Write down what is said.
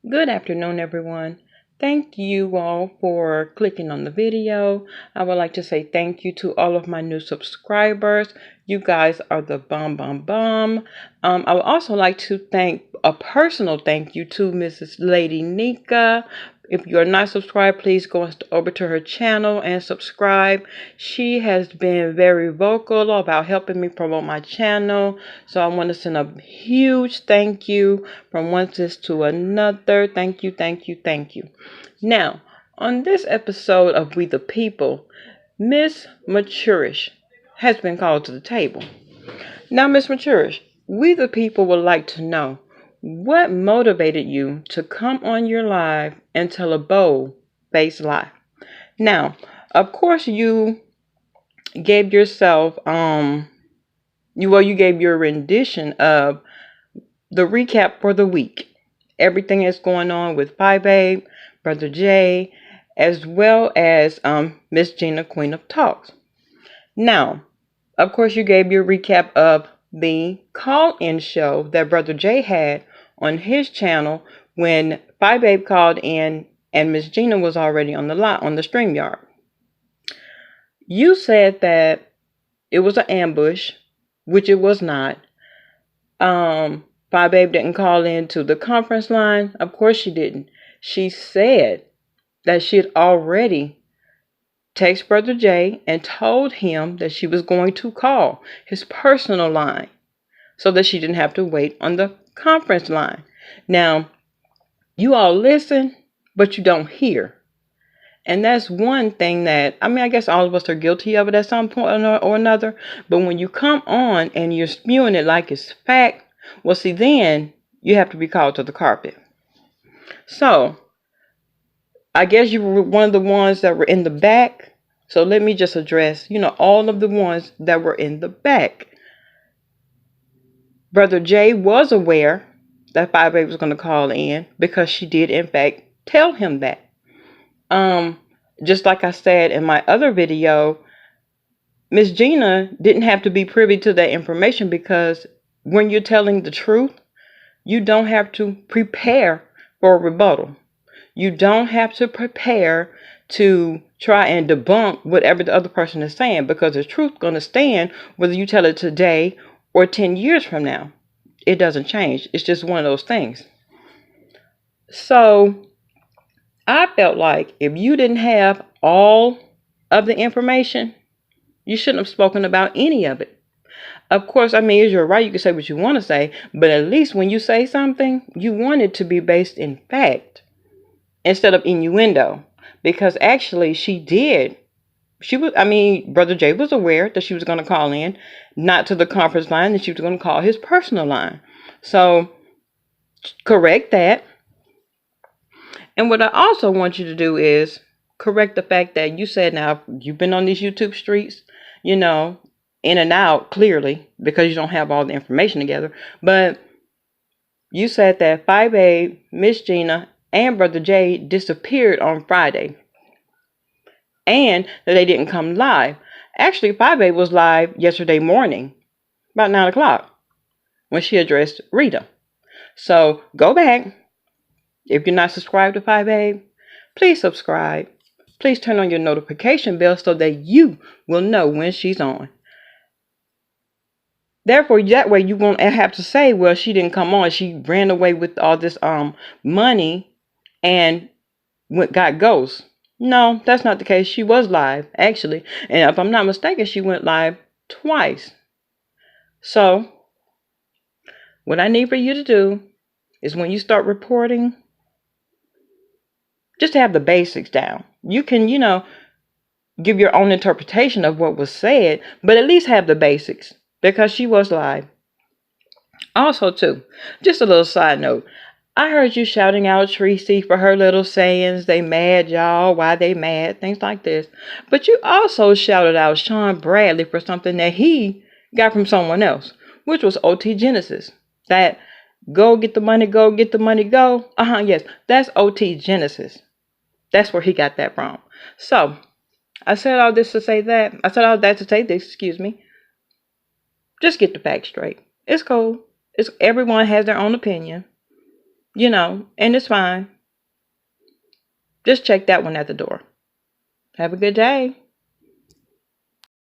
Good afternoon, everyone. Thank you all for clicking on the video. I would like to say thank you to all of my new subscribers. You guys are the bomb, bomb, bomb. I would also like to thank a personal thank you to Mrs. Lady Nika. If you're not subscribed, please go over to her channel and subscribe. She has been very vocal about helping me promote my channel. So I want to send a huge thank you from one sis to another. Thank you, thank you, thank you. Now, on this episode of We the People, Miss Maturish has been called to the table. Now, Miss Maturish, we the people would like to know what motivated you to come on your live and tell a bold-faced lie. Now, of course, you gave yourself you gave your rendition of the recap for the week. Everything that's going on with Phi Babe, Brother Jay, as well as Miss Gina, Queen of Talks. Now, of course, you gave your recap of the call-in show that Brother Jay had on his channel when Phi Babe called in and Miss Gina was already on the StreamYard. You said that it was an ambush, which it was not. Phi Babe didn't call in to the conference line. Of course she didn't. She said that she had already texted Brother Jay and told him that she was going to call his personal line so that she didn't have to wait on the conference line. Now, you all listen, but you don't hear. And that's one thing that, I guess all of us are guilty of it at some point or another. But when you come on and you're spewing it like it's fact, well, see, then you have to be called to the carpet. So, I guess you were one of the ones that were in the back. So let me just address, all of the ones that were in the back. Brother Jay was aware that Phi Babe was going to call in because she did, in fact, tell him that. Just like I said in my other video, Miss Gina didn't have to be privy to that information because when you're telling the truth, you don't have to prepare for a rebuttal. You don't have to prepare to try and debunk whatever the other person is saying because the truth is going to stand whether you tell it today or 10 years from now. It doesn't change. It's just one of those things. So I felt like if you didn't have all of the information, you shouldn't have spoken about any of it. Of course, it's your right. You can say what you want to say, but at least when you say something, you want it to be based in fact instead of innuendo. Because actually she did. Brother Jay was aware that she was going to call in, not to the conference line, that she was going to call his personal line. So correct that. And what I also want you to do is correct the fact that you said, now you've been on these YouTube streets, in and out clearly because you don't have all the information together. But you said that Phi Babe, Miss Gina, and Brother Jay disappeared on Friday. And that they didn't come live. Actually, Phi Babe was live yesterday morning, about 9 o'clock, when she addressed Rita. So go back. If you're not subscribed to Phi Babe, please subscribe. Please turn on your notification bell so that you will know when she's on. Therefore, that way you won't have to say, well, she didn't come on. She ran away with all this money and got ghosts. No, that's not the case. She was live, actually. And if I'm not mistaken, she went live twice. So, what I need for you to do is when you start reporting, just have the basics down. You can, give your own interpretation of what was said, but at least have the basics because she was live. Also, too, just a little side note. I heard you shouting out Tracy for her little sayings. They mad, y'all. Why they mad? Things like this. But you also shouted out Sean Bradley for something that he got from someone else, which was OT Genesis. That go get the money, go get the money, go. Yes, that's OT Genesis. That's where he got that from. So, I said all this to say that. I said all that to say this, excuse me. Just get the facts straight. It's cool. Everyone has their own opinion. and it's fine. Just check that one at the door. Have a good day.